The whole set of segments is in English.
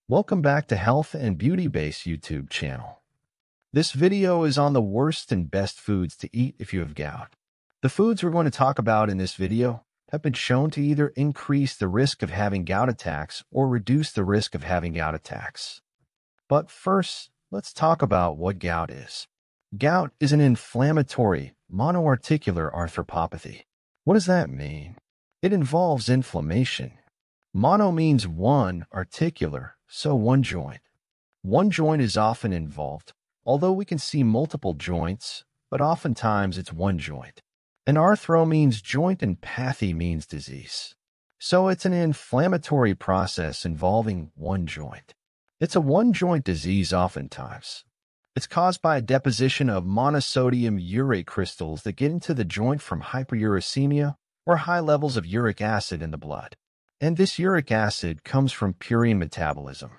Welcome back to Health and Beauty Base YouTube channel. This video is on the worst and best foods to eat if you have gout. The foods we're going to talk about in this video have been shown to either increase the risk of having gout attacks or reduce the risk of having gout attacks. But first, let's talk about what gout is. Gout is an inflammatory monoarticular arthropathy. What does that mean? It involves inflammation. Mono means one, articular, so one joint. One joint is often involved, although we can see multiple joints, but oftentimes it's one joint. And arthro means joint and pathy means disease. So it's an inflammatory process involving one joint. It's a one-joint disease oftentimes. It's caused by a deposition of monosodium urate crystals that get into the joint from hyperuricemia or high levels of uric acid in the blood. And this uric acid comes from purine metabolism.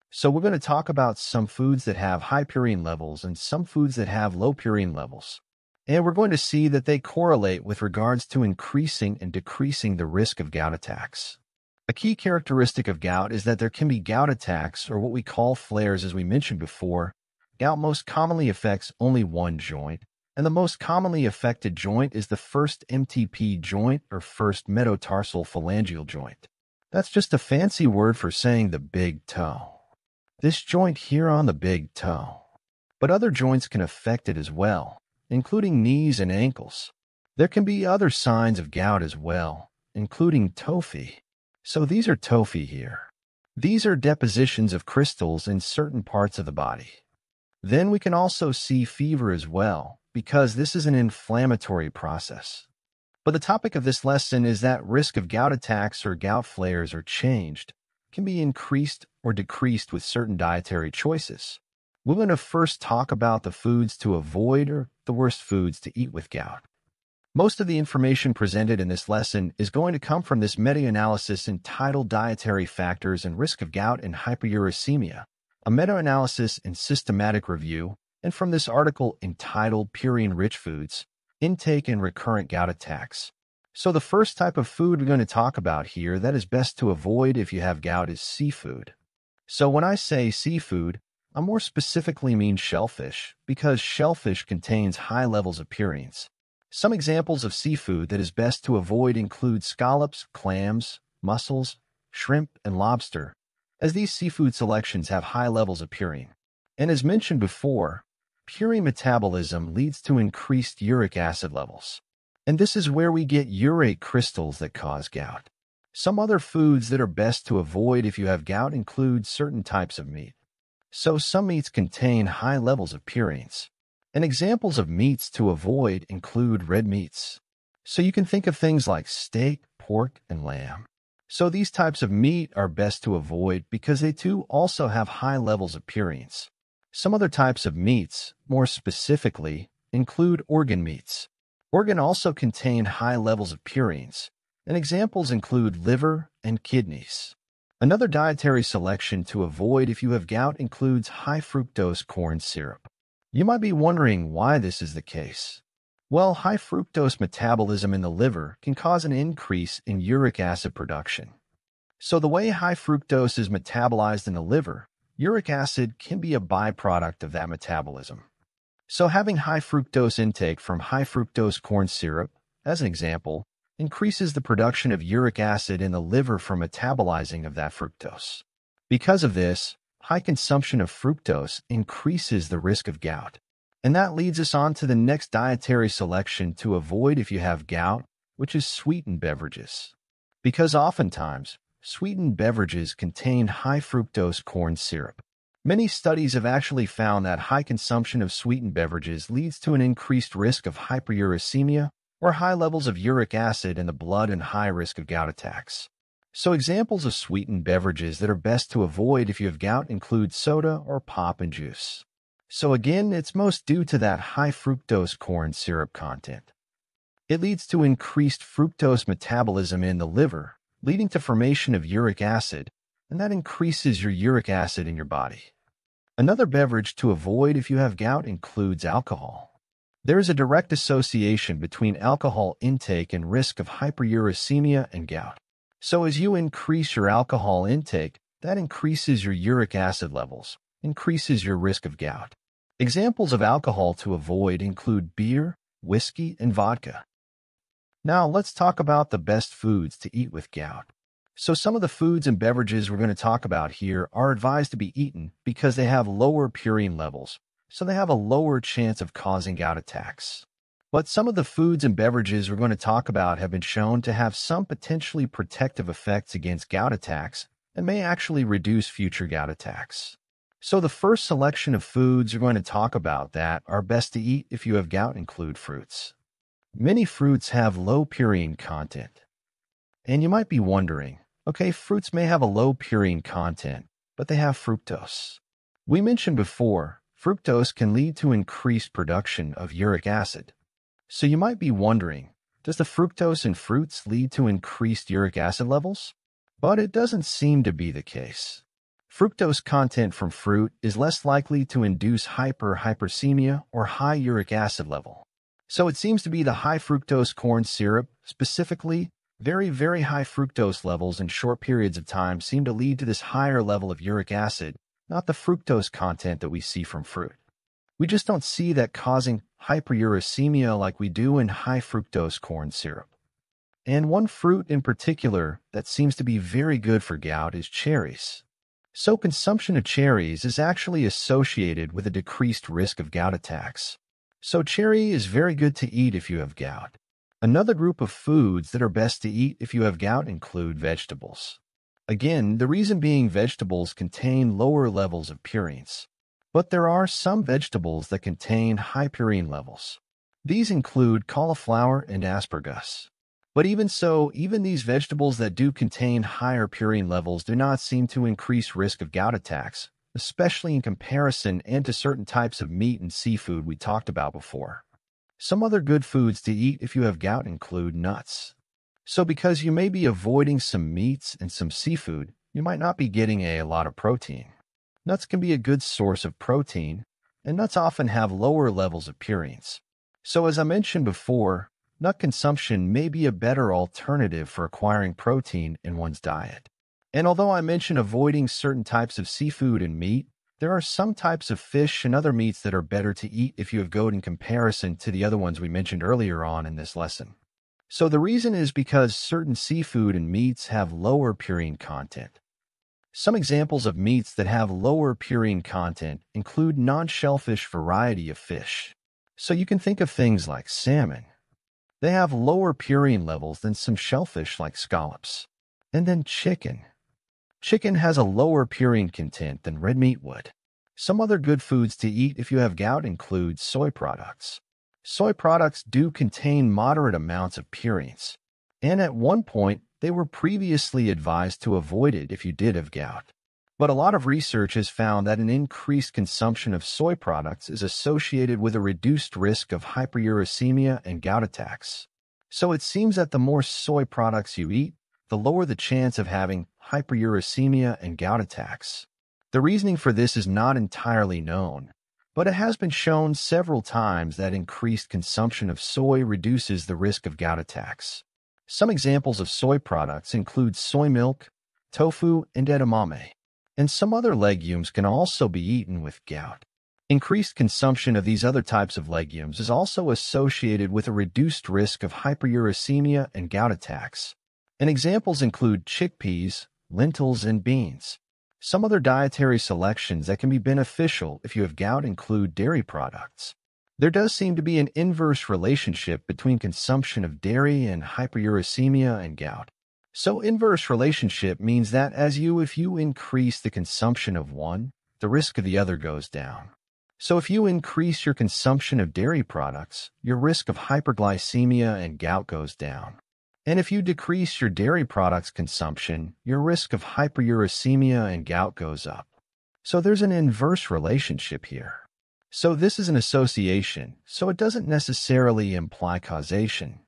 So we're going to talk about some foods that have high purine levels and some foods that have low purine levels. And we're going to see that they correlate with regards to increasing and decreasing the risk of gout attacks. A key characteristic of gout is that there can be gout attacks, or what we call flares as we mentioned before. Gout most commonly affects only one joint, and the most commonly affected joint is the first MTP joint or first metatarsal phalangeal joint. That's just a fancy word for saying the big toe. This joint here on the big toe. But other joints can affect it as well, including knees and ankles. There can be other signs of gout as well, including tophi. So these are tophi here. These are depositions of crystals in certain parts of the body. Then we can also see fever as well, because this is an inflammatory process. But the topic of this lesson is that risk of gout attacks or gout flares are changed, can be increased or decreased with certain dietary choices. We're going to first talk about the foods to avoid or the worst foods to eat with gout. Most of the information presented in this lesson is going to come from this meta-analysis entitled Dietary Factors and Risk of Gout and Hyperuricemia, a meta-analysis and systematic review, and from this article entitled Purine-Rich Foods, Intake and Recurrent Gout Attacks. So the first type of food we're going to talk about here that is best to avoid if you have gout is seafood. So when I say seafood, I more specifically mean shellfish, because shellfish contains high levels of purines. Some examples of seafood that is best to avoid include scallops, clams, mussels, shrimp, and lobster, as these seafood selections have high levels of purine. And as mentioned before, purine metabolism leads to increased uric acid levels. And this is where we get urate crystals that cause gout. Some other foods that are best to avoid if you have gout include certain types of meat. So some meats contain high levels of purines. And examples of meats to avoid include red meats. So you can think of things like steak, pork, and lamb. So these types of meat are best to avoid because they too also have high levels of purines. Some other types of meats, more specifically, include organ meats. Organ also contain high levels of purines, and examples include liver and kidneys. Another dietary selection to avoid if you have gout includes high fructose corn syrup. You might be wondering why this is the case. Well, high fructose metabolism in the liver can cause an increase in uric acid production. So the way high fructose is metabolized in the liver, uric acid can be a byproduct of that metabolism. So having high fructose intake from high fructose corn syrup, as an example, increases the production of uric acid in the liver from metabolizing of that fructose. Because of this, high consumption of fructose increases the risk of gout. And that leads us on to the next dietary selection to avoid if you have gout, which is sweetened beverages. Because oftentimes, sweetened beverages contain high fructose corn syrup. Many studies have actually found that high consumption of sweetened beverages leads to an increased risk of hyperuricemia or high levels of uric acid in the blood and high risk of gout attacks. So examples of sweetened beverages that are best to avoid if you have gout include soda or pop and juice. So again, it's most due to that high fructose corn syrup content. It leads to increased fructose metabolism in the liver, leading to formation of uric acid, and that increases your uric acid in your body. Another beverage to avoid if you have gout includes alcohol. There is a direct association between alcohol intake and risk of hyperuricemia and gout. So as you increase your alcohol intake, that increases your uric acid levels, increases your risk of gout. Examples of alcohol to avoid include beer, whiskey, and vodka. Now let's talk about the best foods to eat with gout. So some of the foods and beverages we're going to talk about here are advised to be eaten because they have lower purine levels, so they have a lower chance of causing gout attacks. But some of the foods and beverages we're going to talk about have been shown to have some potentially protective effects against gout attacks and may actually reduce future gout attacks. So the first selection of foods we're going to talk about that are best to eat if you have gout include fruits. Many fruits have low purine content. And you might be wondering, okay, fruits may have a low purine content, but they have fructose. We mentioned before, fructose can lead to increased production of uric acid. So you might be wondering, does the fructose in fruits lead to increased uric acid levels? But it doesn't seem to be the case. Fructose content from fruit is less likely to induce hypersemia or high uric acid level. So it seems to be the high fructose corn syrup, specifically, very, very high fructose levels in short periods of time seem to lead to this higher level of uric acid, not the fructose content that we see from fruit. We just don't see that causing hyperuricemia like we do in high fructose corn syrup. And one fruit in particular that seems to be very good for gout is cherries. So consumption of cherries is actually associated with a decreased risk of gout attacks. So cherry is very good to eat if you have gout. Another group of foods that are best to eat if you have gout include vegetables. Again, the reason being vegetables contain lower levels of purines. But there are some vegetables that contain high purine levels. These include cauliflower and asparagus. But even so, even these vegetables that do contain higher purine levels do not seem to increase risk of gout attacks, especially in comparison and to certain types of meat and seafood we talked about before. Some other good foods to eat if you have gout include nuts. So because you may be avoiding some meats and some seafood, you might not be getting a lot of protein. Nuts can be a good source of protein, and nuts often have lower levels of purines. So as I mentioned before, nut consumption may be a better alternative for acquiring protein in one's diet. And although I mentioned avoiding certain types of seafood and meat, there are some types of fish and other meats that are better to eat if you have gout in comparison to the other ones we mentioned earlier on in this lesson. So the reason is because certain seafood and meats have lower purine content. Some examples of meats that have lower purine content include non-shellfish variety of fish. So you can think of things like salmon. They have lower purine levels than some shellfish like scallops. And then chicken. Chicken has a lower purine content than red meat would. Some other good foods to eat if you have gout include soy products. Soy products do contain moderate amounts of purines, and at one point, they were previously advised to avoid it if you did have gout. But a lot of research has found that an increased consumption of soy products is associated with a reduced risk of hyperuricemia and gout attacks. So it seems that the more soy products you eat, the lower the chance of having hyperuricemia and gout attacks. The reasoning for this is not entirely known, but it has been shown several times that increased consumption of soy reduces the risk of gout attacks. Some examples of soy products include soy milk, tofu, and edamame. And some other legumes can also be eaten with gout. Increased consumption of these other types of legumes is also associated with a reduced risk of hyperuricemia and gout attacks. And examples include chickpeas, lentils, and beans. Some other dietary selections that can be beneficial if you have gout include dairy products. There does seem to be an inverse relationship between consumption of dairy and hyperuricemia and gout. So inverse relationship means that if you increase the consumption of one, the risk of the other goes down. So if you increase your consumption of dairy products, your risk of hyperglycemia and gout goes down. And if you decrease your dairy products consumption, your risk of hyperuricemia and gout goes up. So there's an inverse relationship here. So this is an association, so it doesn't necessarily imply causation.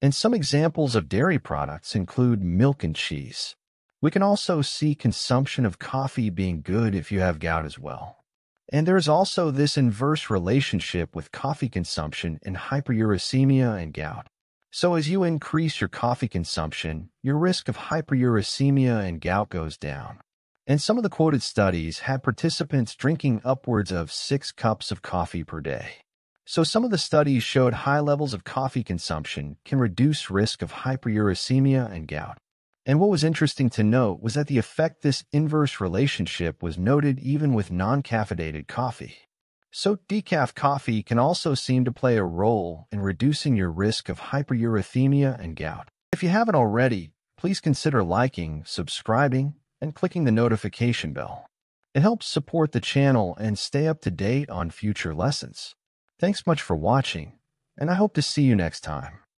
And some examples of dairy products include milk and cheese. We can also see consumption of coffee being good if you have gout as well. And there is also this inverse relationship with coffee consumption and hyperuricemia and gout. So as you increase your coffee consumption, your risk of hyperuricemia and gout goes down. And some of the quoted studies had participants drinking upwards of 6 cups of coffee per day. So some of the studies showed high levels of coffee consumption can reduce risk of hyperuricemia and gout. And what was interesting to note was that the effect this inverse relationship was noted even with non-caffeinated coffee. So decaf coffee can also seem to play a role in reducing your risk of hyperuricemia and gout. If you haven't already, please consider liking, subscribing, and clicking the notification bell. It helps support the channel and stay up to date on future lessons. Thanks much for watching, and I hope to see you next time.